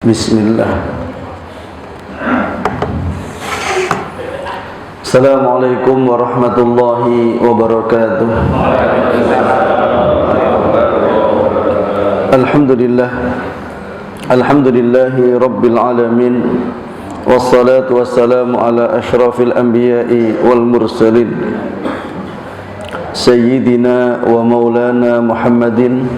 Bismillah. Assalamualaikum warahmatullahi wabarakatuh. Alhamdulillah. Alhamdulillahi rabbil alamin. Wassalatu wassalamu ala ashrafil anbiya'i wal mursalin Sayyidina wa maulana Muhammadin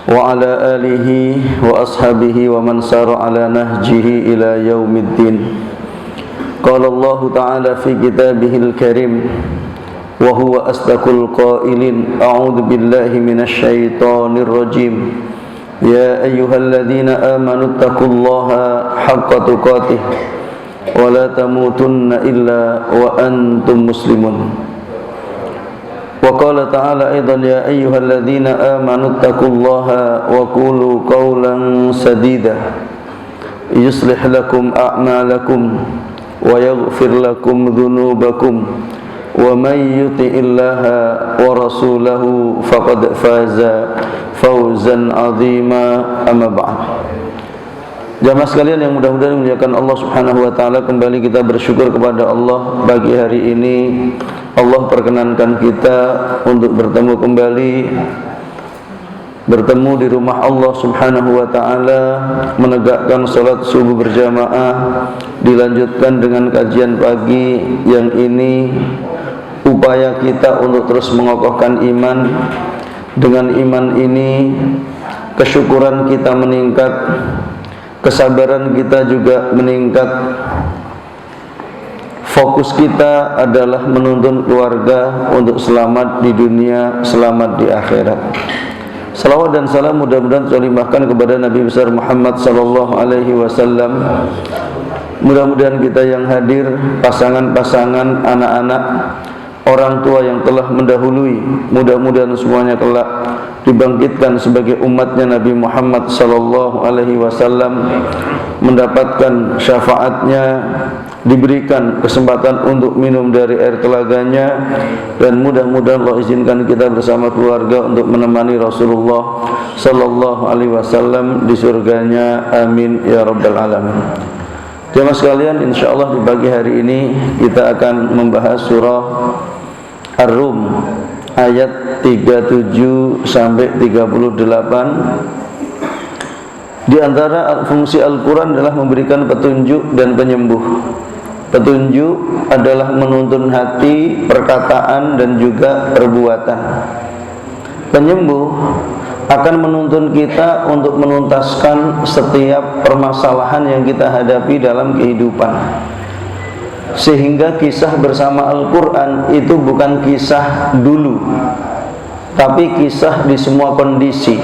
wa ala alihi wa ashabihi wa man sara ala nahjihi ila yaumiddin. Qala Allah ta'ala fi kitabihil karim wa huwa asdaqul qailin, a'udzu billahi minasy syaithanir rajim. Ya ayyuhalladzina amanu taqullaha haqqa tuqatih wa la tamutunna illa wa antum muslimun. وقال تعالى أيضا يا أيها الذين آمنوا اتقوا الله وقولوا قولا سديدا يصلح لكم أعمالكم ويغفر لكم ذنوبكم ومن يطع الله ورسوله فقد فاز فوزا عظيما أما بعد. Jamaah sekalian yang mudah-mudahan dimuliakan Allah Subhanahu wa taala, kembali kita bersyukur kepada Allah bagi hari ini. Allah perkenankan kita untuk bertemu kembali, bertemu di rumah Allah Subhanahu wa taala, menegakkan salat subuh berjamaah, dilanjutkan dengan kajian pagi yang ini upaya kita untuk terus mengokohkan iman. Dengan iman ini kesyukuran kita meningkat, kesabaran kita juga meningkat. Fokus kita adalah menuntun keluarga untuk selamat di dunia, selamat di akhirat. Salawat dan salam mudah-mudahan terlimpahkan kepada Nabi besar Muhammad sallallahu alaihi wasallam. Mudah-mudahan kita yang hadir, pasangan-pasangan, anak-anak, orang tua yang telah mendahului, mudah-mudahan semuanya kelak dibangkitkan sebagai umatnya Nabi Muhammad sallallahu alaihi wasallam, mendapatkan syafaatnya, diberikan kesempatan untuk minum dari air telaganya, dan mudah-mudahan Allah izinkan kita bersama keluarga untuk menemani Rasulullah sallallahu alaihi wasallam di surganya. Amin ya rabbal alamin. Jemaah sekalian, insyaallah di pagi hari ini kita akan membahas surah Ar-Rum ayat 37 sampai 38. Di antara fungsi Al-Quran adalah memberikan petunjuk dan penyembuh. Petunjuk adalah menuntun hati, perkataan dan juga perbuatan. Penyembuh akan menuntun kita untuk menuntaskan setiap permasalahan yang kita hadapi dalam kehidupan. Sehingga kisah bersama Al-Quran itu bukan kisah dulu, tapi kisah di semua kondisi.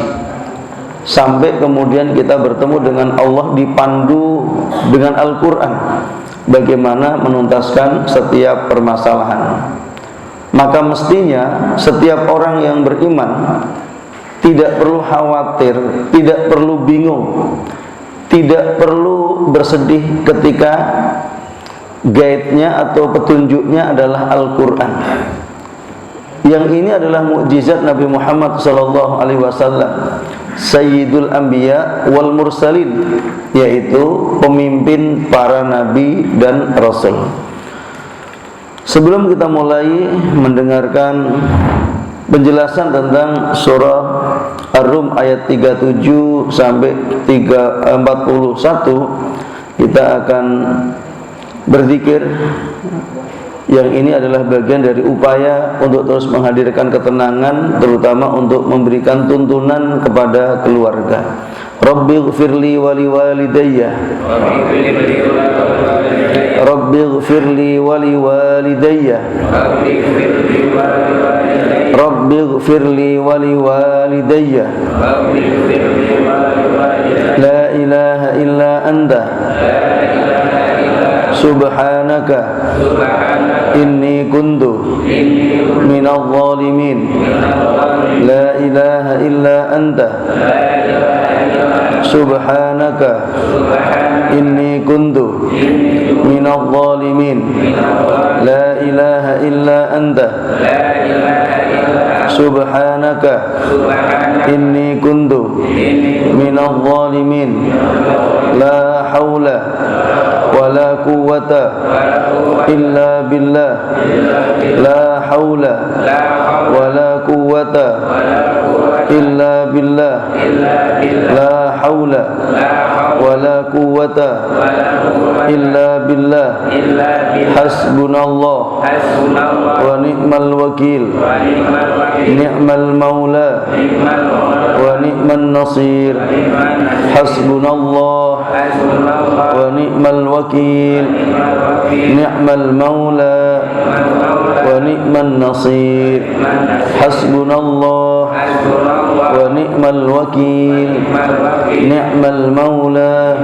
Sampai kemudian kita bertemu dengan Allah, dipandu dengan Al-Quran bagaimana menuntaskan setiap permasalahan. Maka mestinya setiap orang yang beriman tidak perlu khawatir, tidak perlu bingung, tidak perlu bersedih ketika guide-nya atau petunjuknya adalah Al-Quran. Yang ini adalah mukjizat Nabi Muhammad sallallahu alaihi wasallam, Sayyidul Anbiya wal Mursalin, yaitu pemimpin para nabi dan rasul. Sebelum kita mulai mendengarkan penjelasan tentang surah Ar-Rum ayat 37 sampai 41, kita akan berzikir. Yang ini adalah bagian dari upaya untuk terus menghadirkan ketenangan, terutama untuk memberikan tuntunan kepada keluarga. Rabbighfirli wa liwalidayya, Rabbighfirli wa liwalidayya, Rabbighfirli wa liwalidayya, la ilaha illa anta subhanaka inni kuntu minadh dhalimin. La ilaha illa anta subhanaka inni kuntu minadh dhalimin. La ilaha illa anta subhanaka inni kuntu minadh dhalimin. La haula wala quwwata illa billah. La haula wala quwwata illa billah. La haula wala quwwata illa billah. Hasbunallah wa ni'mal wakil. Ni'mal maula wa ni'man nasir. Hasbunallah wa ni'mal wakil. Ni'mal maula wa ni'man nasir. Hasbunallah wa ni'mal wakil. Ni'mal maula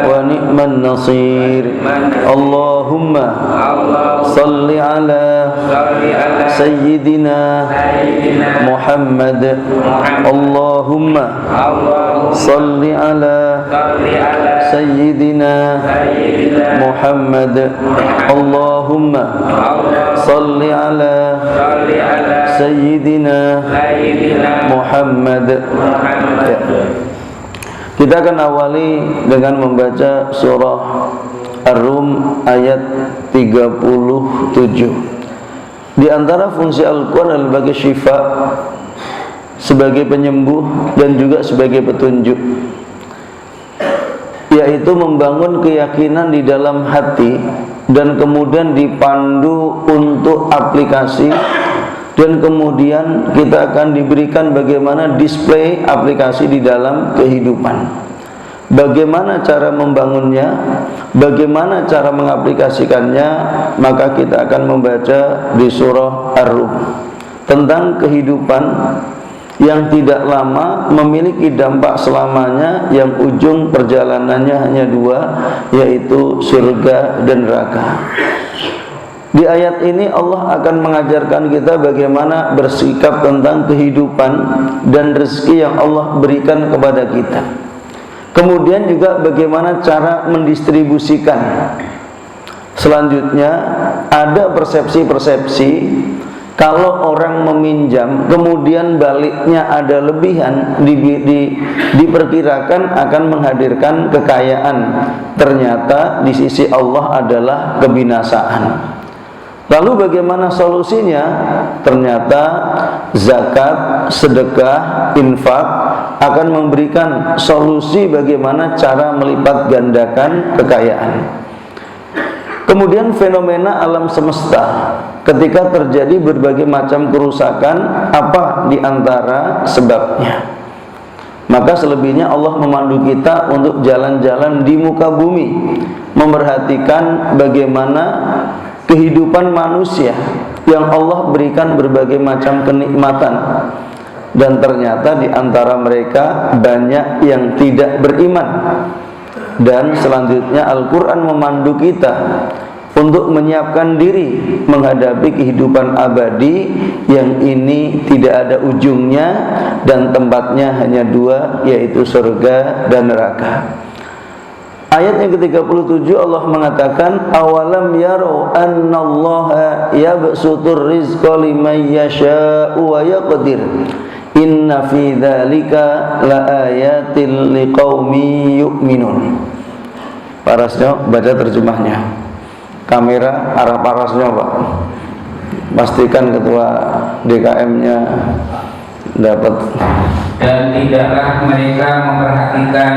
wa ni'man nasir. Allahumma salli ala sayyidina Muhammad. Allahumma salli ala sayyidina Muhammad. Allahumma salli ala sayyidina Muhammad. Ya. Kita akan awali dengan membaca surah Ar-Rum ayat 37. Di antara fungsi Al-Quran adalah sebagai syifa, sebagai penyembuh dan juga sebagai petunjuk, yaitu membangun keyakinan di dalam hati dan kemudian dipandu untuk aplikasi, dan kemudian kita akan diberikan bagaimana display aplikasi di dalam kehidupan. Bagaimana cara membangunnya, bagaimana cara mengaplikasikannya, maka kita akan membaca di surah Ar-Rum tentang kehidupan yang tidak lama, memiliki dampak selamanya, yang ujung perjalanannya hanya dua, yaitu surga dan neraka. Di ayat ini Allah akan mengajarkan kita bagaimana bersikap tentang kehidupan dan rezeki yang Allah berikan kepada kita. Kemudian juga bagaimana cara mendistribusikan. Selanjutnya ada persepsi-persepsi kalau orang meminjam kemudian baliknya ada lebihan, diperkirakan akan menghadirkan kekayaan. Ternyata di sisi Allah adalah kebinasaan. Lalu bagaimana solusinya? Ternyata zakat, sedekah, infak akan memberikan solusi bagaimana cara melipat gandakan kekayaan. Kemudian fenomena alam semesta, ketika terjadi berbagai macam kerusakan, apa di antara sebabnya? Maka selebihnya Allah memandu kita untuk jalan-jalan di muka bumi, memperhatikan bagaimana kehidupan manusia yang Allah berikan berbagai macam kenikmatan, dan ternyata di antara mereka banyak yang tidak beriman. Dan selanjutnya Al-Quran memandu kita untuk menyiapkan diri menghadapi kehidupan abadi yang ini tidak ada ujungnya dan tempatnya hanya dua, yaitu surga dan neraka. Ayat yang ke-37 Allah mengatakan, awalam yaro annallaha yabsutur rizqa liman yasha'u wa yaqdir inna fi dzalika laayatil liqaumi yu'minun. Parasnya baca terjemahnya. Kamera arah parasnya Pak. Pastikan ketua DKM-nya dapat. Dan tidaklah mereka memperhatikan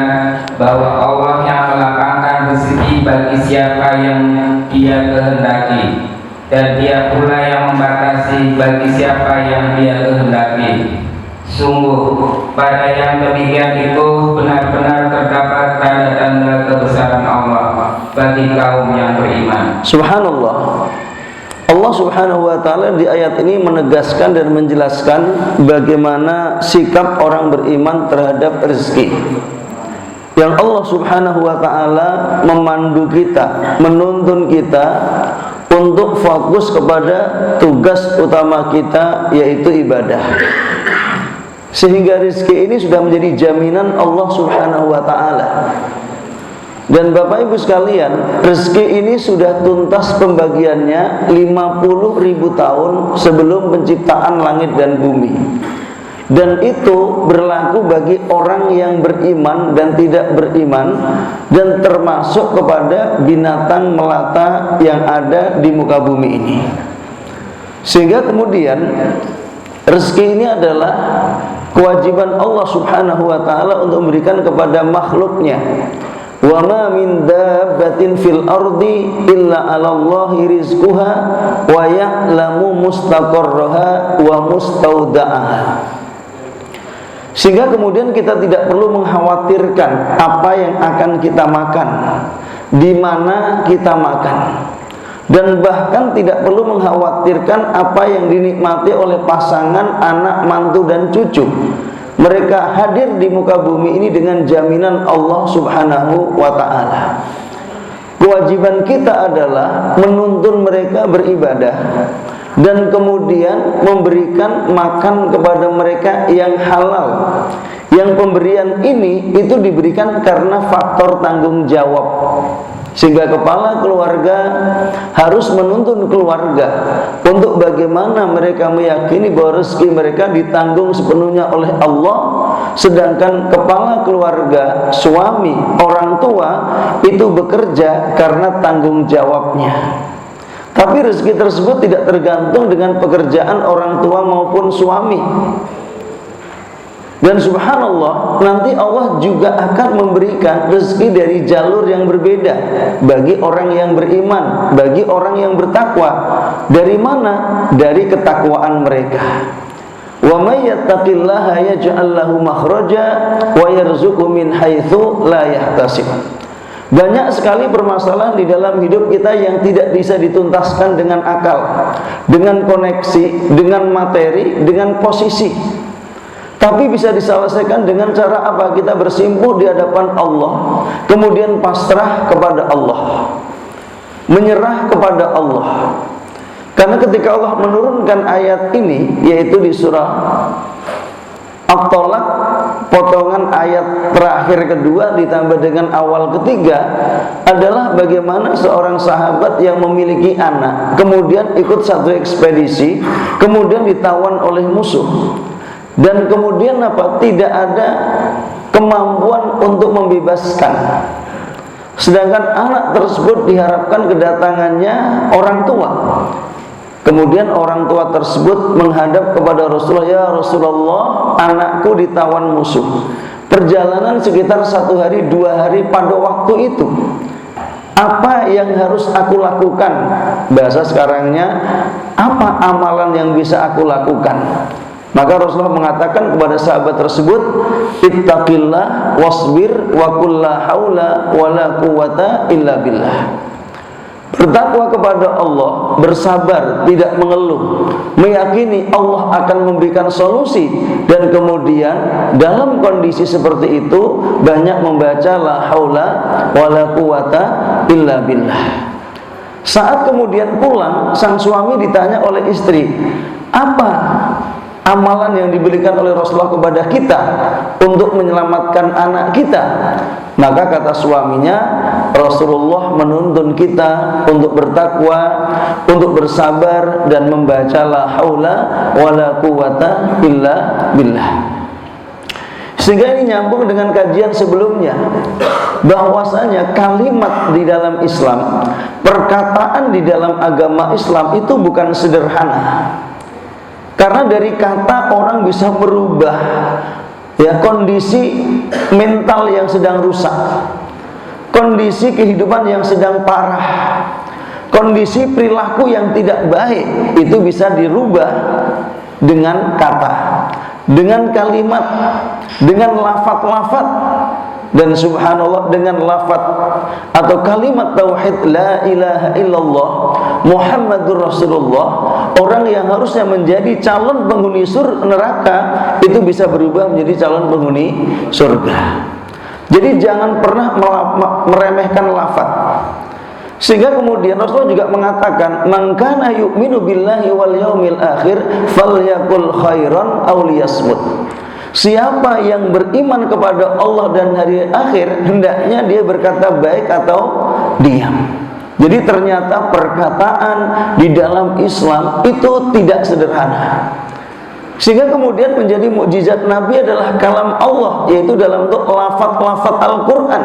bahwa Allah yang melapangkan rezeki bagi siapa yang Dia kehendaki, dan Dia pula yang membatasi bagi siapa yang Dia kehendaki. Sungguh pada yang demikian itu benar-benar terdapat tanda-tanda kebesaran Allah bagi kaum yang beriman. Subhanallah. Allah Subhanahu wa ta'ala di ayat ini menegaskan dan menjelaskan bagaimana sikap orang beriman terhadap rezeki. Yang Allah Subhanahu wa ta'ala memandu kita, menuntun kita untuk fokus kepada tugas utama kita, yaitu ibadah. Sehingga rezeki ini sudah menjadi jaminan Allah Subhanahu wa ta'ala. Dan Bapak Ibu sekalian, rezeki ini sudah tuntas pembagiannya 50.000 tahun sebelum penciptaan langit dan bumi. Dan itu berlaku bagi orang yang beriman dan tidak beriman, dan termasuk kepada binatang melata yang ada di muka bumi ini. Sehingga kemudian rezeki ini adalah kewajiban Allah Subhanahu wa taala untuk memberikan kepada makhluknya. Wa ma min dabbatin fil ardi illa 'alallahi rizquha wa ya'lamu mustaqarraha wa mustaudaha. Sehingga kemudian kita tidak perlu mengkhawatirkan apa yang akan kita makan, di mana kita makan, dan bahkan tidak perlu mengkhawatirkan apa yang dinikmati oleh pasangan, anak, mantu, dan cucu. Mereka hadir di muka bumi ini dengan jaminan Allah Subhanahu wa ta'ala. Kewajiban kita adalah menuntun mereka beribadah dan kemudian memberikan makan kepada mereka yang halal. Yang pemberian ini itu diberikan karena faktor tanggung jawab. Sehingga kepala keluarga harus menuntun keluarga untuk bagaimana mereka meyakini bahwa rezeki mereka ditanggung sepenuhnya oleh Allah, sedangkan kepala keluarga, suami, orang tua itu bekerja karena tanggung jawabnya. Tapi rezeki tersebut tidak tergantung dengan pekerjaan orang tua maupun suami. Dan subhanallah, nanti Allah juga akan memberikan rezeki dari jalur yang berbeda bagi orang yang beriman, bagi orang yang bertakwa. Dari mana? Dari ketakwaan mereka. Wa may yattaqillaha yaj'al lahu makhraja wa yarzuqhu min haitsu la yahtasib. Banyak sekali permasalahan di dalam hidup kita yang tidak bisa dituntaskan dengan akal, dengan koneksi, dengan materi, dengan posisi. Tapi bisa diselesaikan dengan cara apa? Kita bersimpuh di hadapan Allah, kemudian pasrah kepada Allah, menyerah kepada Allah. Karena ketika Allah menurunkan ayat ini, yaitu di surah At-Tolak, potongan ayat terakhir kedua ditambah dengan awal ketiga, adalah bagaimana seorang sahabat yang memiliki anak kemudian ikut satu ekspedisi, kemudian ditawan oleh musuh, dan kemudian apa? Tidak ada kemampuan untuk membebaskan. Sedangkan anak tersebut diharapkan kedatangannya orang tua. Kemudian orang tua tersebut menghadap kepada Rasulullah, "Ya Rasulullah, anakku ditawan musuh. Perjalanan sekitar 1 hari 2 hari pada waktu itu. Apa yang harus aku lakukan?" Bahasa sekarangnya, apa amalan yang bisa aku lakukan? Maka Rasulullah mengatakan kepada sahabat tersebut, "Ittaqillah wasbir wa qul la haula wa la quwata illa billah." Bertakwa kepada Allah, bersabar, tidak mengeluh, meyakini Allah akan memberikan solusi, dan kemudian dalam kondisi seperti itu banyak membaca la haula wa la quwata illa billah. Saat kemudian pulang, sang suami ditanya oleh istri, "Apa amalan yang diberikan oleh Rasulullah kepada kita untuk menyelamatkan anak kita?" Maka kata suaminya, "Rasulullah menuntun kita untuk bertakwa, untuk bersabar, dan membaca la haula wala quwata illa billah." Sehingga ini nyambung dengan kajian sebelumnya, bahwasanya kalimat di dalam Islam, perkataan di dalam agama Islam itu bukan sederhana. Karena dari kata orang bisa merubah kondisi mental yang sedang rusak, kondisi kehidupan yang sedang parah, kondisi perilaku yang tidak baik, itu bisa dirubah dengan kata, dengan kalimat, dengan lafaz-lafaz. Dan subhanallah, dengan lafaz atau kalimat tauhid la ilaha illallah Muhammadur Rasulullah, orang yang harusnya menjadi calon penghuni neraka itu bisa berubah menjadi calon penghuni surga. Jadi jangan pernah meremehkan lafaz. Sehingga kemudian Rasulullah juga mengatakan, "Man kana yu'minu billahi wal yaumil akhir falyakul khairan aw liyasmut." Siapa yang beriman kepada Allah dan hari akhir, hendaknya dia berkata baik atau diam. Jadi ternyata perkataan di dalam Islam itu tidak sederhana. Sehingga kemudian menjadi mukjizat Nabi adalah kalam Allah, yaitu dalam bentuk lafaz-lafaz Al-Quran,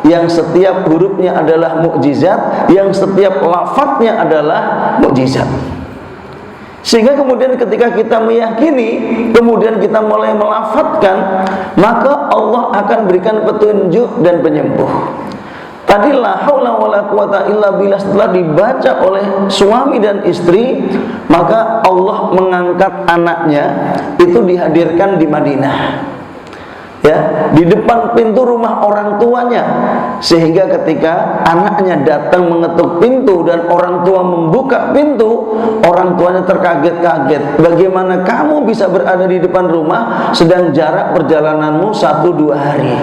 yang setiap hurufnya adalah mukjizat, yang setiap lafaznya adalah mukjizat. Sehingga kemudian ketika kita meyakini, kemudian kita mulai melafadzkan, maka Allah akan berikan petunjuk dan penyembuh. Tadi la haula wala quwata illa billah setelah dibaca oleh suami dan istri, maka Allah mengangkat anaknya, itu dihadirkan di Madinah, ya, di depan pintu rumah orang tuanya, sehingga ketika anaknya datang mengetuk pintu dan orang tua membuka pintu, orang tuanya terkaget-kaget, bagaimana kamu bisa berada di depan rumah sedang jarak perjalananmu 1-2 hari.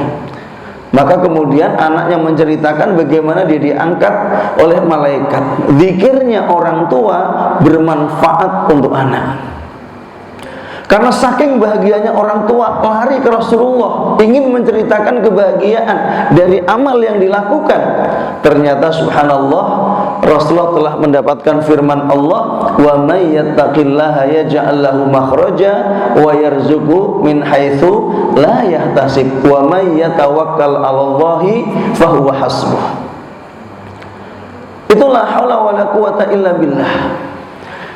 Maka kemudian anaknya menceritakan bagaimana dia diangkat oleh malaikat. Zikirnya orang tua bermanfaat untuk anak. Karena saking bahagianya orang tua, lari ke Rasulullah, ingin menceritakan kebahagiaan dari amal yang dilakukan. Ternyata subhanallah, Rasulullah telah mendapatkan firman Allah, wa may yattaqillaha yaj'al lahu makhraja wa yarzuqhu min haitsu la yahtasib wa may yatawakkal 'alallahi fahuwa hasbuh. Itulah haula wala quwata illa billah.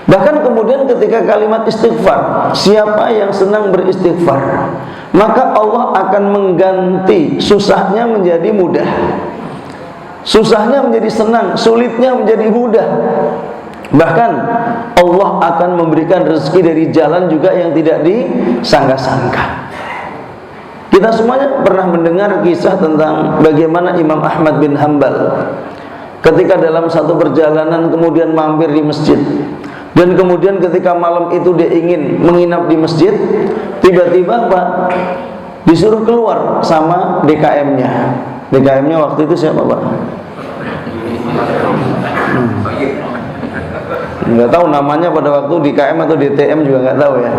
Bahkan kemudian ketika kalimat istighfar, siapa yang senang beristighfar, maka Allah akan mengganti susahnya menjadi mudah, susahnya menjadi senang, sulitnya menjadi mudah. Bahkan Allah akan memberikan rezeki dari jalan juga yang tidak disangka-sangka. Kita semuanya pernah mendengar kisah tentang bagaimana Imam Ahmad bin Hanbal ketika dalam satu perjalanan kemudian mampir di masjid. Dan kemudian ketika malam itu dia ingin menginap di masjid, tiba-tiba Pak disuruh keluar sama DKM-nya. DKM-nya waktu itu siapa Pak? Nggak tahu namanya pada waktu DKM atau DTM juga nggak tahu ya.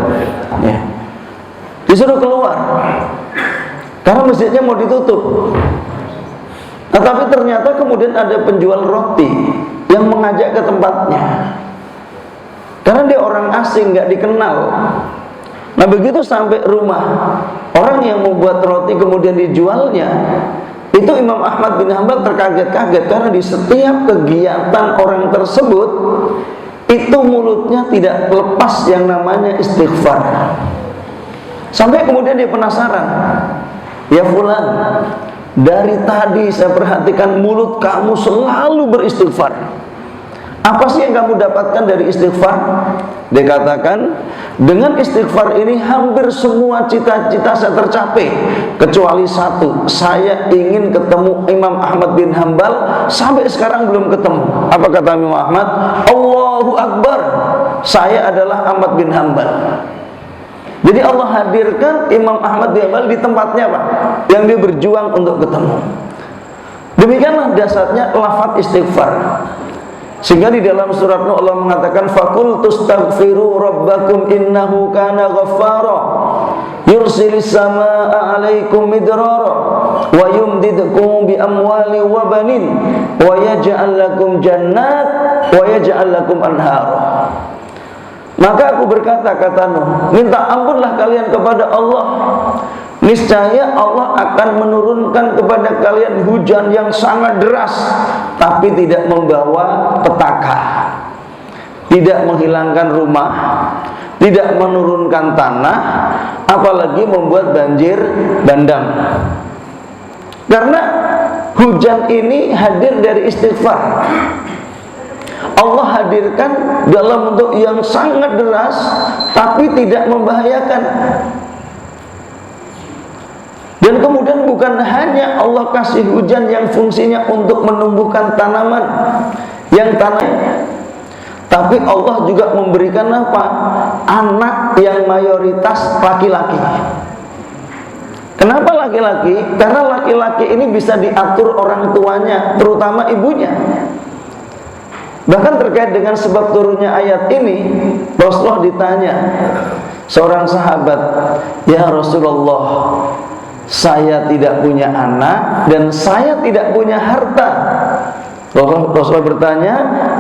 Disuruh keluar karena masjidnya mau ditutup. Nah, tapi ternyata kemudian ada penjual roti yang mengajak ke tempatnya. Karena dia orang asing, nggak dikenal. Nah begitu sampai rumah, orang yang membuat roti kemudian dijualnya, itu Imam Ahmad bin Hanbal terkaget-kaget. Karena di setiap kegiatan orang tersebut, itu mulutnya tidak lepas yang namanya istighfar. Sampai kemudian dia penasaran, ya fulan, dari tadi saya perhatikan mulut kamu selalu beristighfar. Apa sih yang kamu dapatkan dari istighfar? Dia katakan, dengan istighfar ini hampir semua cita-cita saya tercapai, kecuali satu, saya ingin ketemu Imam Ahmad bin Hanbal, sampai sekarang belum ketemu. Apa kata Imam Ahmad? Allahu Akbar, saya adalah Ahmad bin Hanbal. Jadi Allah hadirkan Imam Ahmad bin Hanbal di tempatnya Pak, yang dia berjuang untuk ketemu. Demikianlah dasarnya lafaz istighfar. Sehingga di dalam surat Nuh Allah mengatakan, faqul tastaghfiru rabbakum innahu kana ghaffara yursilis samaa'a 'alaikum midrara wa yumdidkum bi amwali wa banin wa yaj'al lakum jannat wa yaj'al lakum anhara. Maka aku berkata, kata Nuh, minta ampunlah kalian kepada Allah, niscaya Allah akan menurunkan kepada kalian hujan yang sangat deras, tapi tidak membawa petaka, tidak menghilangkan rumah, tidak menurunkan tanah, apalagi membuat banjir bandang. Karena hujan ini hadir dari istighfar. Allah hadirkan dalam bentuk yang sangat deras, tapi tidak membahayakan. Dan kemudian bukan hanya Allah kasih hujan yang fungsinya untuk menumbuhkan tanaman yang tanahnya, tapi Allah juga memberikan apa? Anak yang mayoritas laki-laki. Kenapa laki-laki? Karena laki-laki ini bisa diatur orang tuanya, terutama ibunya. Bahkan terkait dengan sebab turunnya ayat ini, Rasulullah ditanya, seorang sahabat, "Ya Rasulullah, saya tidak punya anak dan saya tidak punya harta." Rasulullah bertanya,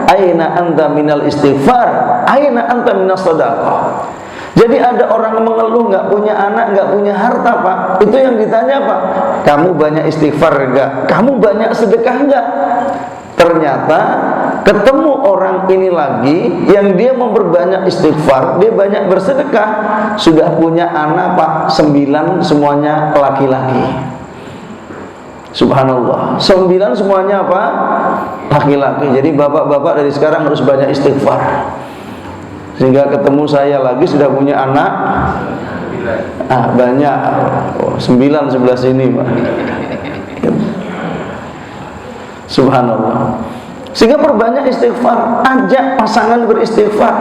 "Aina anta minal istighfar? Aina anta minas sedekah?" Jadi ada orang mengeluh nggak punya anak, nggak punya harta, Pak. Itu yang ditanya, Pak. Kamu banyak istighfar enggak? Kamu banyak sedekah enggak? Ternyata ketemu orang ini lagi yang dia memperbanyak istighfar, dia banyak bersedekah, sudah punya anak, Pak, 9, semuanya laki-laki. Subhanallah, 9 semuanya apa? Laki-laki. Jadi bapak-bapak dari sekarang harus banyak istighfar, sehingga ketemu saya lagi sudah punya anak banyak. 9 sebelah sini, Pak. Subhanallah. Sehingga perbanyak istighfar, ajak pasangan beristighfar.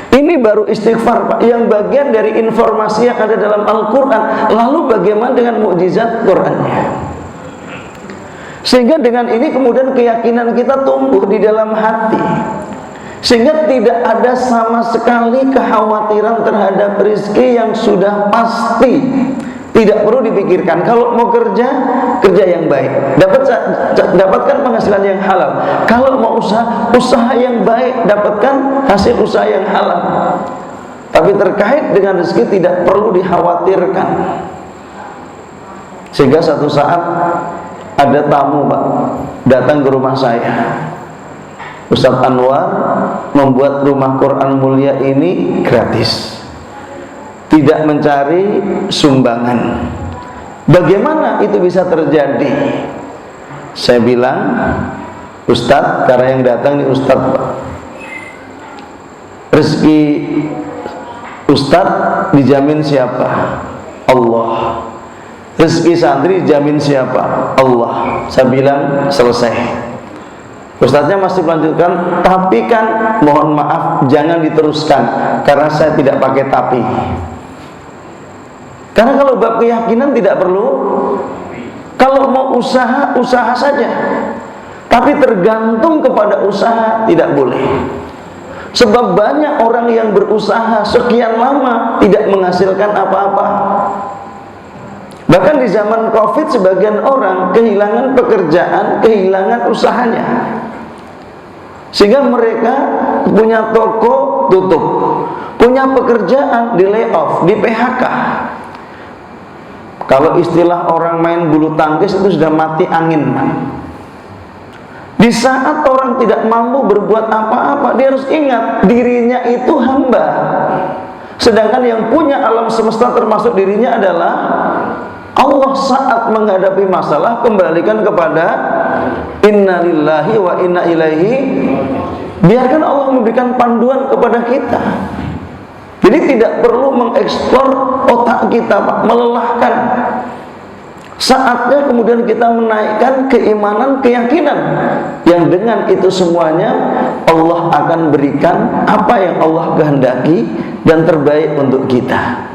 Ini baru istighfar, Pak, yang bagian dari informasi yang ada dalam Al-Quran. Lalu bagaimana dengan mukjizat Qurannya? Sehingga dengan ini kemudian keyakinan kita tumbuh di dalam hati, sehingga tidak ada sama sekali kekhawatiran terhadap rezeki yang sudah pasti. Tidak perlu dipikirkan. Kalau mau kerja, kerja yang baik, dapatkan penghasilan yang halal. Kalau mau usaha yang baik, dapatkan hasil usaha yang halal. Tapi terkait dengan rezeki tidak perlu dikhawatirkan. Sehingga satu saat ada tamu, Pak, datang ke rumah saya. Ustaz Anwar membuat rumah Quran mulia ini gratis, tidak mencari sumbangan. Bagaimana itu bisa terjadi? Saya bilang, Ustaz, karena yang datang ini Ustaz, Pak, rezeki Ustaz dijamin siapa? Allah. Rezeki santri dijamin siapa? Allah. Saya bilang selesai. Ustaznya masih melanjutkan, tapi kan mohon maaf jangan diteruskan karena saya tidak pakai tapi. Karena kalau bab keyakinan tidak perlu. Kalau mau usaha, usaha saja. Tapi tergantung kepada usaha tidak boleh. Sebab banyak orang yang berusaha sekian lama tidak menghasilkan apa-apa. Bahkan di zaman Covid sebagian orang kehilangan pekerjaan, kehilangan usahanya, sehingga mereka punya toko tutup, punya pekerjaan di layoff, di PHK. Kalau istilah orang main bulu tangkis itu sudah mati angin. Di saat orang tidak mampu berbuat apa-apa, dia harus ingat dirinya itu hamba. Sedangkan yang punya alam semesta termasuk dirinya adalah Allah. Saat menghadapi masalah, kembalikan kepada inna lillahi wa inna ilaihi. Biarkan Allah memberikan panduan kepada kita. Jadi tidak perlu mengeksplor otak kita, Pak, melelahkan. Saatnya kemudian kita menaikkan keimanan, keyakinan, yang dengan itu semuanya Allah akan berikan apa yang Allah kehendaki dan terbaik untuk kita.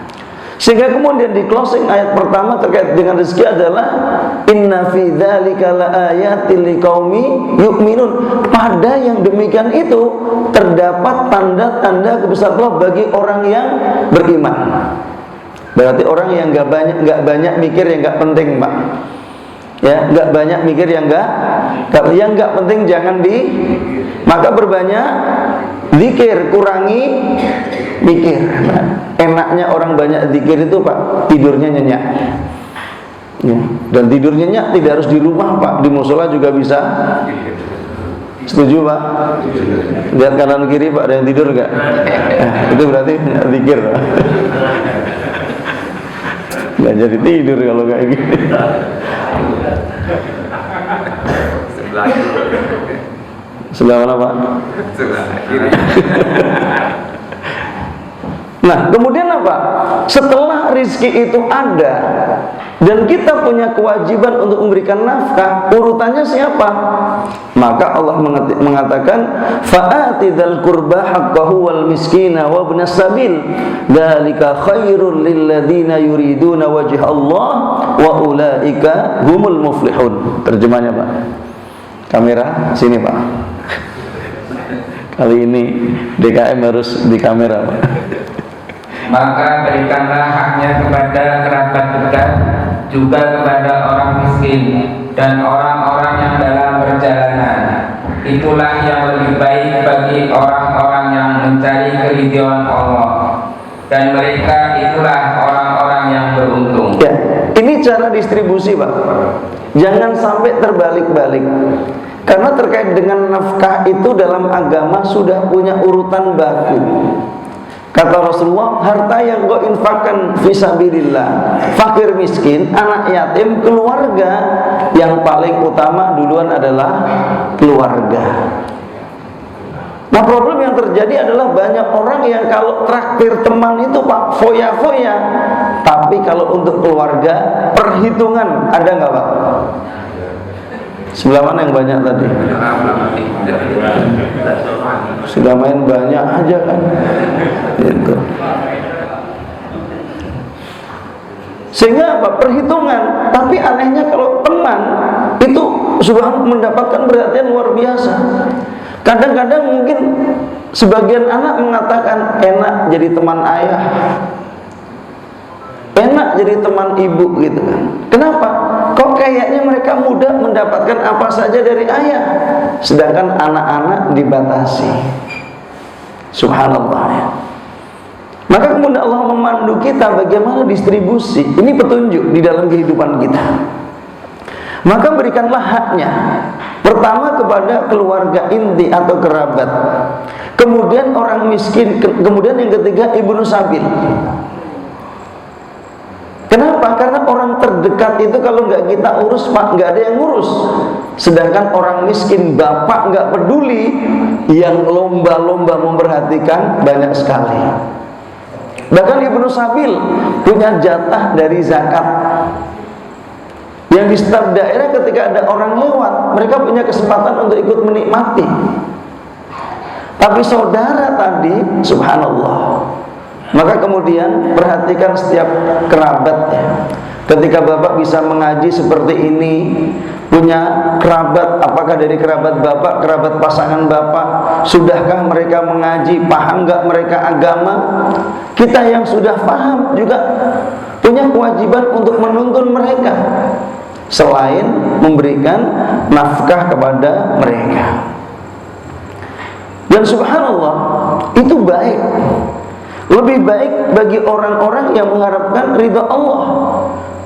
Sehingga kemudian di closing ayat pertama terkait dengan rezeki adalah inna fi dzalika laayatil liqaumi yu'minun. Pada yang demikian itu terdapat tanda-tanda kebesaran Allah bagi orang yang beriman. Berarti orang yang enggak banyak mikir yang enggak penting, Pak. Ya, enggak banyak mikir yang enggak penting jangan maka berbanyak zikir, kurangi mikir. Enaknya orang banyak zikir itu, Pak, tidurnya nyenyak. Ya. Dan tidur nyenyak tidak harus di rumah, Pak, di musola juga bisa. Setuju, Pak? Lihat kanan kiri, Pak, ada yang tidur enggak? Itu berarti zikir, Pak. Nggak jadi tidur kalau kayak gini. Sebelah mana, Pak? Sebelah kiri. Nah, kemudian apa? Setelah rizki itu ada dan kita punya kewajiban untuk memberikan nafkah, urutannya siapa? Maka Allah mengatakan fa'ati dzal qurba haqqahu wal miskina wa ibnas sabil dzalika khairul lil ladzina yuriduna wajha Allah wa ulaika humul muflihun. Terjemahnya, Pak. Kamera sini, Pak. Kali ini DKM harus di kamera, Pak. maka berikanlah haknya kepada kerabat dekat, juga kepada orang miskin dan orang-orang yang dalam perjalanan. Itulah yang lebih baik bagi orang-orang yang mencari keridhaan Allah, dan mereka itulah orang-orang yang beruntung. Ya, ini cara distribusi, Pak. Jangan sampai terbalik-balik. Karena terkait dengan nafkah itu dalam agama sudah punya urutan baku. Kata Rasulullah, harta yang kau infakkan fisabilillah, fakir miskin, anak yatim, keluarga, yang paling utama duluan adalah keluarga. Nah, problem yang terjadi adalah banyak orang yang kalau traktir teman itu, Pak, foya-foya, tapi kalau untuk keluarga perhitungan, ada nggak, Pak? Sebelah mana yang banyak tadi? Sudah main banyak aja kan gitu. Sehingga apa? Perhitungan. Tapi anehnya kalau teman itu sudah mendapatkan perhatian luar biasa. Kadang-kadang mungkin sebagian anak mengatakan enak jadi teman ayah, enak jadi teman ibu gitu kan. Kenapa? Kok kayaknya mereka mudah mendapatkan apa saja dari ayah, sedangkan anak-anak dibatasi. Subhanallah ya. Maka kemudian Allah memandu kita bagaimana distribusi. Ini petunjuk di dalam kehidupan kita. Maka berikanlah haknya. Pertama kepada keluarga inti atau kerabat, kemudian orang miskin, kemudian yang ketiga ibnu sabil. Kenapa? Karena orang terdekat itu kalau nggak kita urus, Pak, nggak ada yang ngurus. Sedangkan orang miskin, bapak nggak peduli, yang lomba-lomba memperhatikan banyak sekali. Bahkan ibnu sabil punya jatah dari zakat. Yang di setiap daerah ketika ada orang lewat, mereka punya kesempatan untuk ikut menikmati. Tapi saudara tadi, subhanallah. Maka kemudian perhatikan setiap kerabat ya. Ketika bapak bisa mengaji seperti ini, punya kerabat, apakah dari kerabat bapak, kerabat pasangan bapak, sudahkah mereka mengaji, paham nggak mereka agama? Kita yang sudah paham juga punya kewajiban untuk menuntun mereka, selain memberikan nafkah kepada mereka. Dan subhanallah, itu baik. Lebih baik bagi orang-orang yang mengharapkan ridha Allah,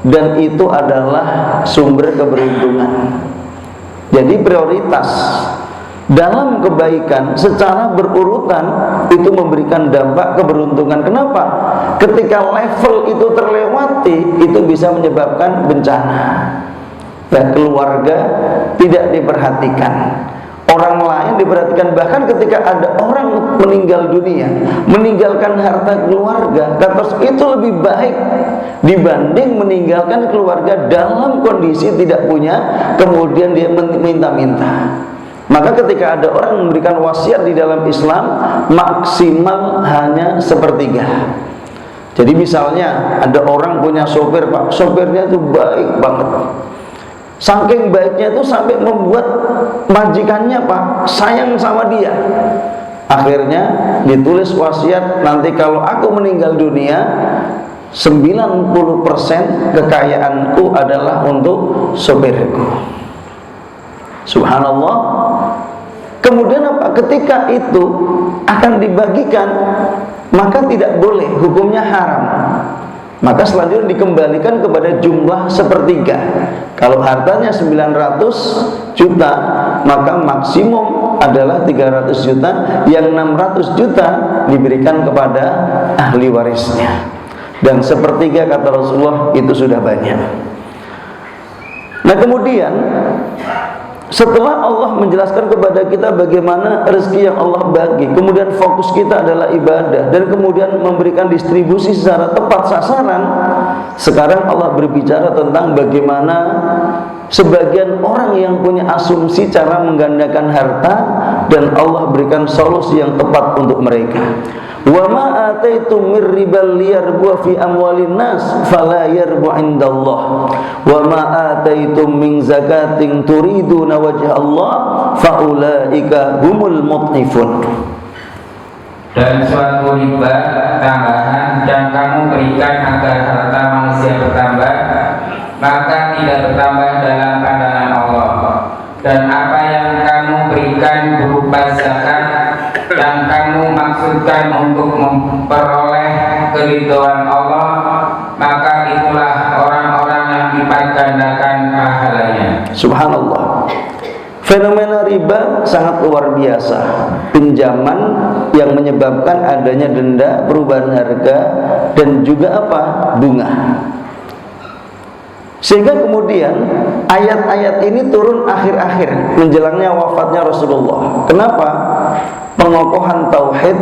dan itu adalah sumber keberuntungan. Jadi prioritas dalam kebaikan secara berurutan itu memberikan dampak keberuntungan. Kenapa? Ketika level itu terlewati, itu bisa menyebabkan bencana. Dan keluarga tidak diperhatikan, orang lain diperhatikan. Bahkan ketika ada orang meninggal dunia, meninggalkan harta keluarga, kata itu lebih baik dibanding meninggalkan keluarga dalam kondisi tidak punya, kemudian dia minta-minta. Maka ketika ada orang memberikan wasiat di dalam Islam, maksimal hanya sepertiga. Jadi misalnya ada orang punya sopir, Pak, sopirnya itu baik banget. Saking baiknya itu sampai membuat majikannya, Pak, sayang sama dia. Akhirnya ditulis wasiat, nanti kalau aku meninggal dunia, 90% kekayaanku adalah untuk sopirku. Subhanallah. Kemudian apa? Ketika itu akan dibagikan, maka tidak boleh, hukumnya haram. Maka selanjutnya dikembalikan kepada jumlah sepertiga. Kalau hartanya 900 juta, maka maksimum adalah 300 juta. Yang 600 juta diberikan kepada ahli warisnya. Dan sepertiga kata Rasulullah itu sudah banyak. Nah kemudian setelah Allah menjelaskan kepada kita bagaimana rezeki yang Allah bagi, kemudian fokus kita adalah ibadah, dan kemudian memberikan distribusi secara tepat sasaran. Sekarang Allah berbicara tentang bagaimana sebagian orang yang punya asumsi cara menggandakan harta, dan Allah berikan solusi yang tepat untuk mereka. Wa ma ataitum mir ribal liyarbu fi amwalin nas fala yarbu indallah wa ma ataitum min zakatin turiduna wajha Allah faulaika humul mut'ifun. dan suatu riba tambahan yang kamu berikan agar harta manusia bertambah, maka tidak bertambah dalam pandangan Allah. Dan apa yang kamu berikan berupa zakat yang kamu maksudkan untuk memperoleh keridhaan Allah, maka itulah orang-orang yang lipat gandakan pahalanya. Subhanallah. Fenomena riba sangat luar biasa. Pinjaman yang menyebabkan adanya denda, perubahan harga, dan juga apa? Bunga. Sehingga kemudian ayat-ayat ini turun akhir-akhir menjelangnya wafatnya Rasulullah. Kenapa? Pengokohan tauhid,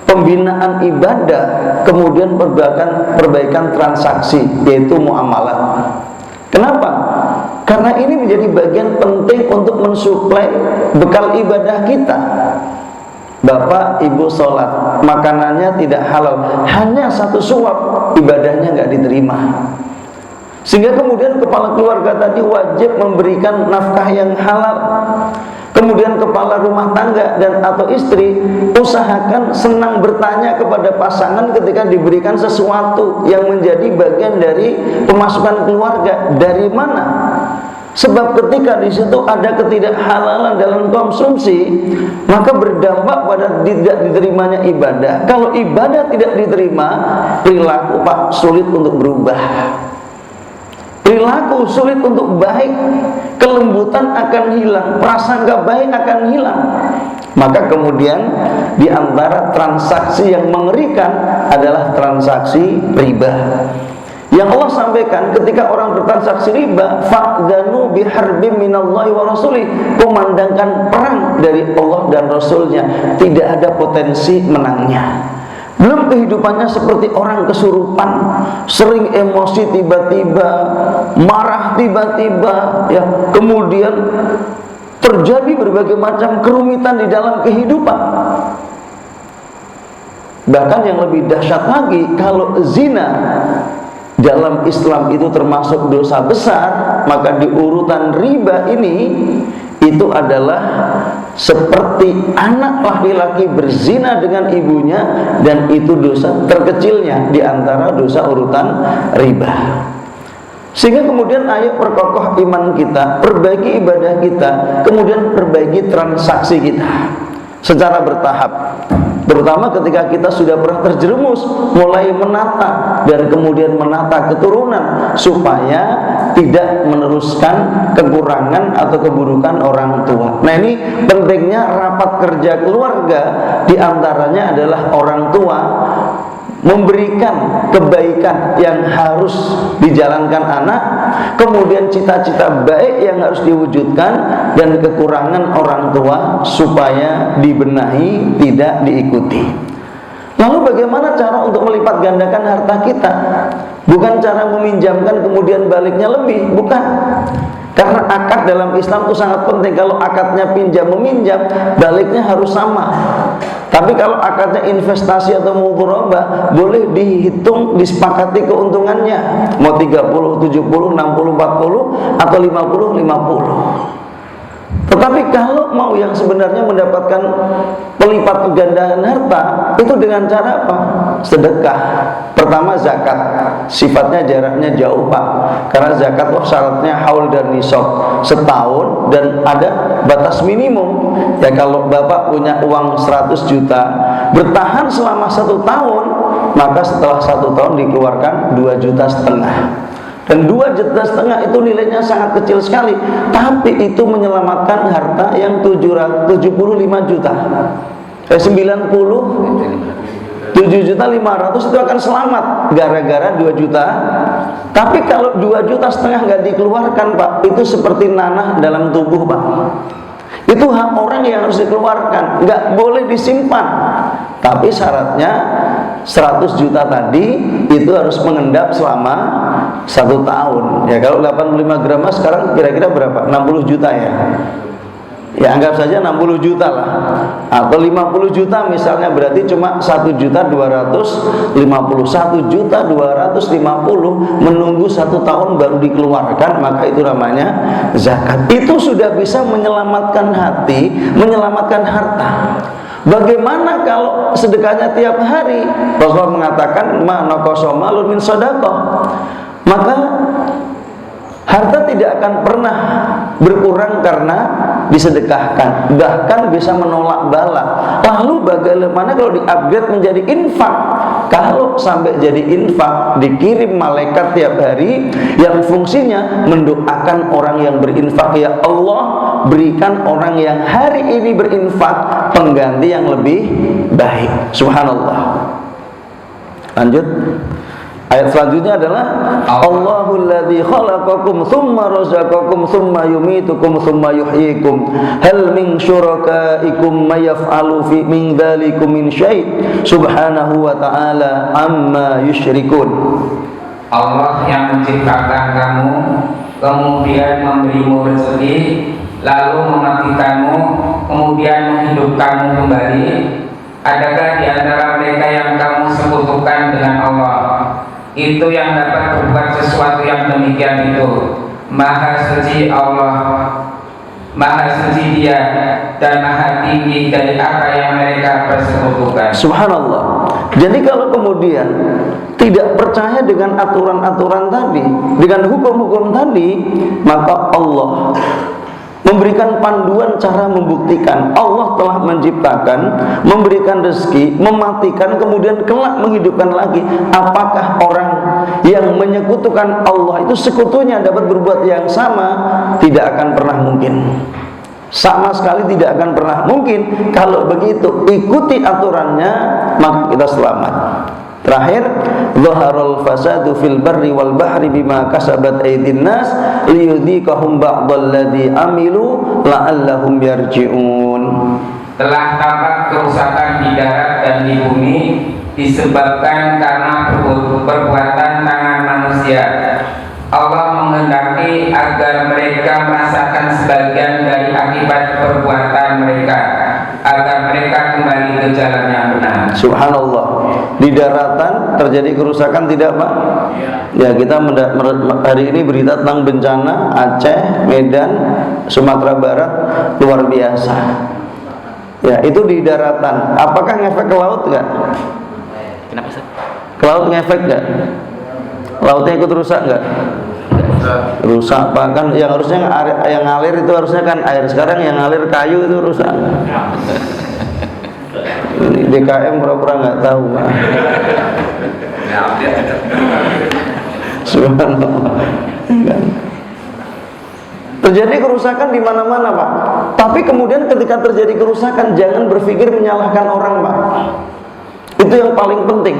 pembinaan ibadah, kemudian perbaikan transaksi, yaitu muamalat. Kenapa? Karena ini menjadi bagian penting untuk mensuplai bekal ibadah kita. Bapak ibu sholat, makanannya tidak halal, hanya satu suap, ibadahnya nggak diterima. Sehingga kemudian kepala keluarga tadi wajib memberikan nafkah yang halal. Kemudian kepala rumah tangga dan atau istri usahakan senang bertanya kepada pasangan ketika diberikan sesuatu yang menjadi bagian dari pemasukan keluarga, dari mana? Sebab ketika di situ ada ketidakhalalan dalam konsumsi, maka berdampak pada tidak diterimanya ibadah. Kalau ibadah tidak diterima, perilaku Pak sulit untuk berubah. Perilaku sulit untuk baik, kelembutan akan hilang, prasangka baik akan hilang. Maka kemudian di antara transaksi yang mengerikan adalah transaksi riba. Yang Allah sampaikan ketika orang bertransaksi riba, fa'dhanu biharbim minallahi wa rasulih, kumandangkan perang dari Allah dan Rasulnya, tidak ada potensi menangnya. Belum kehidupannya seperti orang kesurupan, sering emosi tiba-tiba, marah tiba-tiba, ya, kemudian terjadi berbagai macam kerumitan di dalam kehidupan. Bahkan yang lebih dahsyat lagi, kalau zina dalam Islam itu termasuk dosa besar, maka di urutan riba ini itu adalah seperti anak laki-laki berzina dengan ibunya, dan itu dosa terkecilnya di antara dosa urutan riba. Sehingga kemudian ayo perkokoh iman kita, perbaiki ibadah kita, kemudian perbaiki transaksi kita secara bertahap. Terutama ketika kita sudah pernah terjerumus, mulai menata dan kemudian menata keturunan supaya tidak meneruskan kekurangan atau keburukan orang tua. Nah, ini pentingnya rapat kerja keluarga, diantaranya adalah orang tua memberikan kebaikan yang harus dijalankan anak, kemudian cita-cita baik yang harus diwujudkan, dan kekurangan orang tua supaya dibenahi, tidak diikuti. Lalu bagaimana cara untuk melipat gandakan harta kita? Bukan cara meminjamkan kemudian baliknya lebih, bukan. Karena akad dalam Islam itu sangat penting. Kalau akadnya pinjam meminjam, baliknya harus sama. Tapi kalau akadnya investasi atau mudharabah, boleh dihitung, disepakati keuntungannya. Mau 30, 70, 60, 40 atau 50, 50. Tetapi kalau mau yang sebenarnya mendapatkan pelipat gandaan harta, itu dengan cara apa? Sedekah. Pertama zakat, sifatnya jaraknya jauh Pak, karena zakat syaratnya haul dan nisab setahun, dan ada batas minimum. Ya, kalau Bapak punya uang 100 juta, bertahan selama 1 tahun, maka setelah 1 tahun dikeluarkan 2,5 juta. Dan 2,5 juta itu nilainya sangat kecil sekali, tapi itu menyelamatkan harta yang 75 juta. 7.500.000 itu akan selamat gara-gara 2 juta. Tapi kalau 2,5 juta nggak dikeluarkan Pak, itu seperti nanah dalam tubuh Pak. Itu hak orang yang harus dikeluarkan, nggak boleh disimpan. Tapi syaratnya 100 juta tadi itu harus mengendap selama 1 tahun. Ya, kalau 85 gram sekarang kira-kira berapa? 60 juta ya. Ya, anggap saja 60 juta lah, atau 50 juta misalnya, berarti cuma 1.250.000, 1.250.000 menunggu 1 tahun baru dikeluarkan, maka itu namanya zakat. Itu sudah bisa menyelamatkan hati, menyelamatkan harta. Bagaimana kalau sedekahnya tiap hari? Rasulullah mengatakan ma naqasa malun min shadaqah. Maka harta tidak akan pernah berkurang karena disedekahkan, bahkan bisa menolak bala. Lalu bagaimana kalau di-upgrade menjadi infak? Kalau sampai jadi infak, dikirim malaikat tiap hari yang fungsinya mendoakan orang yang berinfak, ya Allah, berikan orang yang hari ini berinfak pengganti yang lebih baik. Subhanallah. Lanjut. Ayat selanjutnya adalah Allahul ladzi khalaqakum tsumma razaqakum tsumma yumitukum tsumma yuhyikum hal min syurakaikum may yaf'alu fi min dzalikum min syai' subhanahu wa ta'ala amma yusyrikun. Allah yang menciptakan kamu, kemudian memberimu rezeki, lalu mematikanmu, kemudian menghidupkanmu kembali. Adakah di antara mereka yang kamu sekutukan dengan Allah? Itu yang dapat berbuat sesuatu yang demikian itu. Maha suci Allah, Maha suci Dia, dan Maha tinggi dari apa yang mereka persekutukan. Subhanallah. Jadi kalau kemudian tidak percaya dengan aturan-aturan tadi, dengan hukum-hukum tadi, maka Allah memberikan panduan cara membuktikan Allah telah menciptakan, memberikan rezeki, mematikan, kemudian kelak menghidupkan lagi. Apakah orang yang menyekutukan Allah itu sekutunya dapat berbuat yang sama? Tidak akan pernah mungkin. Sama sekali tidak akan pernah mungkin. Kalau begitu, ikuti aturannya, maka kita selamat. Terakhir, zaharul fasadu fil barri wal bahri bima kasabat aydin nas liyudhiqahum ba'dalladzi amilu la'allahum yarji'un. Telah tampak kerusakan di darat dan di bumi disebabkan karena perbuatan tangan manusia. Allah menghendaki agar mereka merasakan sebagian dari akibat perbuatan mereka, agar mereka kembali ke jalan yang benar. Subhanallah. Di daratan terjadi kerusakan tidak, Pak? Ya, kita hari ini berita tentang bencana Aceh, Medan, Sumatera Barat luar biasa. Ya, itu di daratan. Apakah ngefek ke laut nggak? Kenapa sih? Ke laut ngefek nggak? Lautnya ikut rusak nggak? Rusak, Pak. Kan yang harusnya yang ngalir itu harusnya kan air. Sekarang yang ngalir kayu itu rusak. Ini DKM pura-pura nggak tahu, Pak. Subhanallah. Terjadi kerusakan di mana-mana, Pak. Tapi kemudian ketika terjadi kerusakan, jangan berpikir menyalahkan orang, Pak. Itu yang paling penting.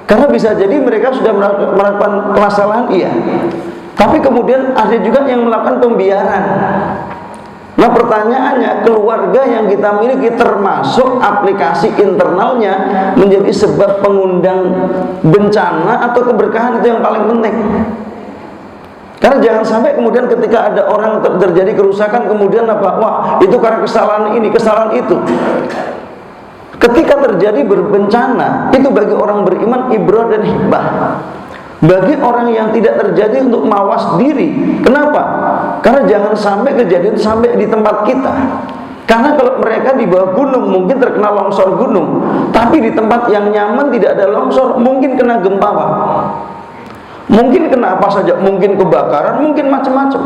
Karena bisa jadi mereka sudah melakukan kesalahan, iya. Tapi kemudian ada juga yang melakukan pembiaran. Nah, pertanyaannya, keluarga yang kita miliki termasuk aplikasi internalnya menjadi sebab pengundang bencana atau keberkahan, itu yang paling penting. Karena jangan sampai kemudian ketika ada orang terjadi kerusakan kemudian apa? Wah, itu karena kesalahan ini, kesalahan itu. Ketika terjadi bencana, itu bagi orang beriman ibrah dan hikmah. Bagi orang yang tidak terjadi untuk mawas diri. Kenapa? Karena jangan sampai kejadian sampai di tempat kita. Karena kalau mereka di bawah gunung mungkin terkena longsor gunung, tapi di tempat yang nyaman tidak ada longsor, mungkin kena gempa, Pak. Mungkin kena apa saja, mungkin kebakaran, mungkin macam-macam.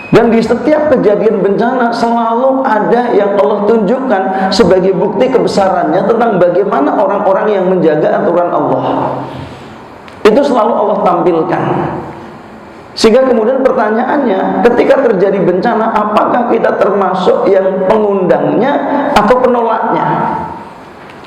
Dan di setiap kejadian bencana selalu ada yang Allah tunjukkan sebagai bukti kebesarannya tentang bagaimana orang-orang yang menjaga aturan Allah. Itu selalu Allah tampilkan. Sehingga kemudian pertanyaannya, ketika terjadi bencana, apakah kita termasuk yang pengundangnya atau penolaknya?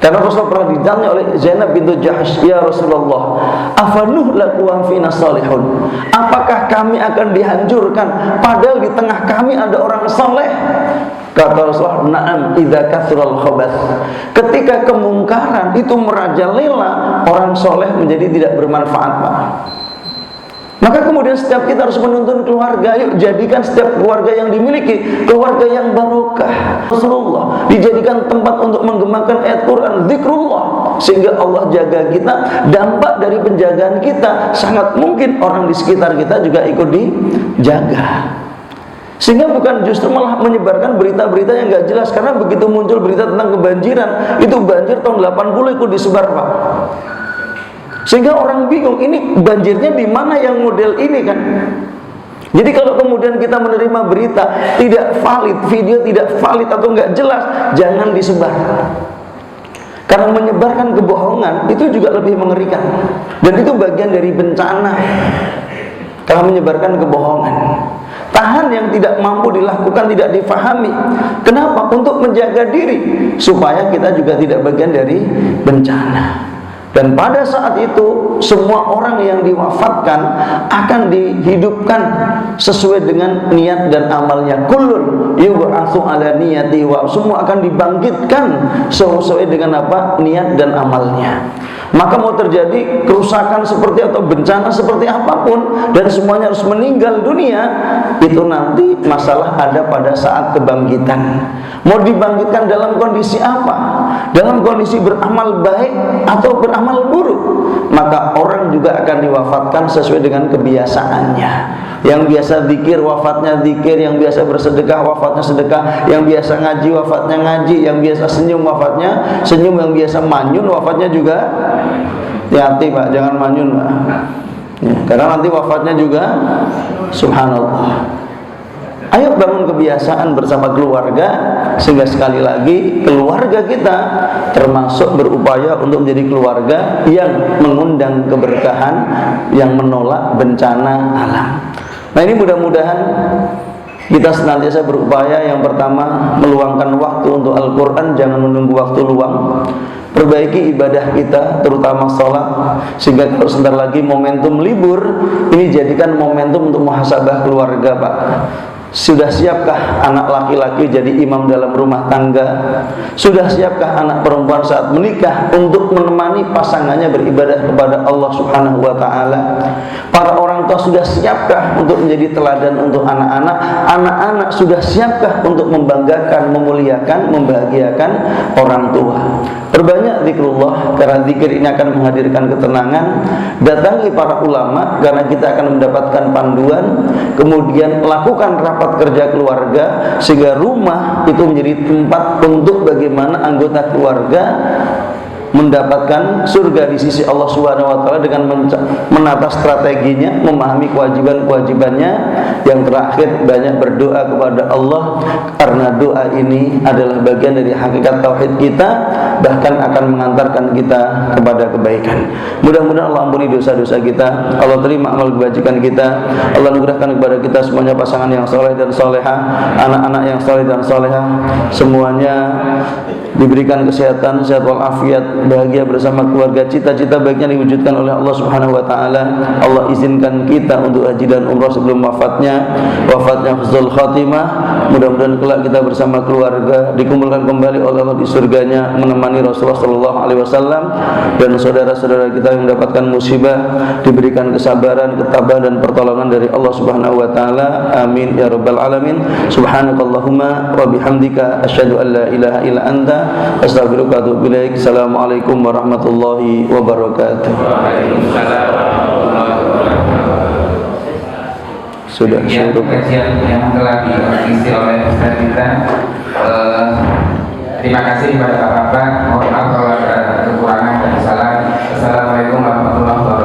Karena Rasulullah pernah ditanya oleh Zainab bintu Jahsh, "Ya Rasulullah, afanuhlaku wa fina salihun?" Apakah kami akan dihancurkan padahal di tengah kami ada orang saleh? Kata Rasulullah, "Na'am idza kathural khabath." Ketika kemungkaran itu merajalela, orang soleh menjadi tidak bermanfaat, Pak. Maka kemudian setiap kita harus menuntun keluarga. Yuk jadikan setiap keluarga yang dimiliki keluarga yang barokah. Rasulullah dijadikan tempat untuk menggemakan ayat Quran, zikrullah, sehingga Allah jaga kita. Dampak dari penjagaan kita sangat mungkin orang di sekitar kita juga ikut dijaga. Sehingga bukan justru malah menyebarkan berita-berita yang nggak jelas. Karena begitu muncul berita tentang kebanjiran, itu banjir tahun 80 ikut disebar, Pak. Sehingga orang bingung, ini banjirnya di mana yang model ini kan? Jadi kalau kemudian kita menerima berita tidak valid, video tidak valid atau nggak jelas, jangan disebar. Karena menyebarkan kebohongan itu juga lebih mengerikan. Dan itu bagian dari bencana. Karena menyebarkan kebohongan. Tahan yang tidak mampu dilakukan, tidak difahami. Kenapa? Untuk menjaga diri, supaya kita juga tidak bagian dari bencana. Dan pada saat itu semua orang yang diwafatkan akan dihidupkan sesuai dengan niat dan amalnya. Kullun yub'atsu ala niyati wa, semua akan dibangkitkan sesuai dengan apa? Niat dan amalnya. Maka mau terjadi kerusakan seperti atau bencana seperti apapun dan semuanya harus meninggal dunia, itu nanti masalah ada pada saat kebangkitan. Mau dibangkitkan dalam kondisi apa? Dalam kondisi beramal baik atau beramal buruk, maka orang juga akan diwafatkan sesuai dengan kebiasaannya. Yang biasa zikir, wafatnya zikir. Yang biasa bersedekah, wafatnya sedekah. Yang biasa ngaji, wafatnya ngaji. Yang biasa senyum, wafatnya senyum. Yang biasa manyun, wafatnya juga hati-hati, Pak, jangan manyun, Pak. Ya, karena nanti wafatnya juga subhanallah. Ayo bangun kebiasaan bersama keluarga, sehingga sekali lagi keluarga kita termasuk berupaya untuk menjadi keluarga yang mengundang keberkahan, yang menolak bencana alam. Nah, ini mudah-mudahan kita senantiasa berupaya, yang pertama meluangkan waktu untuk Al-Quran, jangan menunggu waktu luang. Perbaiki ibadah kita, terutama sholat, sehingga kalau sebentar lagi momentum libur, ini jadikan momentum untuk muhasabah keluarga, Pak. Sudah siapkah anak laki-laki jadi imam dalam rumah tangga? Sudah siapkah anak perempuan saat menikah untuk menemani pasangannya beribadah kepada Allah Subhanahu wa ta'ala? Para orang tua sudah siapkah untuk menjadi teladan untuk anak-anak? Anak-anak sudah siapkah untuk membanggakan, memuliakan, membahagiakan orang tua? Perbanyak zikrullah, karena zikir ini akan menghadirkan ketenangan. Datangi para ulama, karena kita akan mendapatkan panduan. Kemudian lakukan rapat kerja keluarga, sehingga rumah itu menjadi tempat untuk bagaimana anggota keluarga mendapatkan surga di sisi Allah Subhanahu wa taala dengan menata strateginya, memahami kewajiban-kewajibannya. Yang terakhir, banyak berdoa kepada Allah, karena doa ini adalah bagian dari hakikat tauhid kita, bahkan akan mengantarkan kita kepada kebaikan. Mudah-mudahan Allah ampuni dosa-dosa kita, Allah terima amal kebajikan kita, Allah anugerahkan kepada kita semuanya pasangan yang saleh dan salehah, anak-anak yang saleh dan salehah, semuanya diberikan kesehatan, sehat walafiat, bahagia bersama keluarga, cita-cita baiknya diwujudkan oleh Allah Subhanahu wa taala. Allah izinkan kita untuk haji dan umrah sebelum wafatnya husnul khatimah. Mudah-mudahan kelak kita bersama keluarga dikumpulkan kembali oleh Allah di surganya, menemani Rasulullah sallallahu alaihi wasallam, dan saudara-saudara kita yang mendapatkan musibah diberikan kesabaran, ketabahan dan pertolongan dari Allah Subhanahu wa taala. Amin ya rabbal alamin. Subhanakallahumma wa bihamdika asyhadu an la ilaha illa anta astaghfiruka wa atubu ilaik. Assalamualaikum warahmatullahi wabarakatuh. Sudah cukup kajian yang telah diisi oleh Ustaz kita. Terima kasih kepada Bapak-bapak. Mohon maaf kalau ada kekurangan dan kesalahan. Assalamualaikum warahmatullahi wabarakatuh.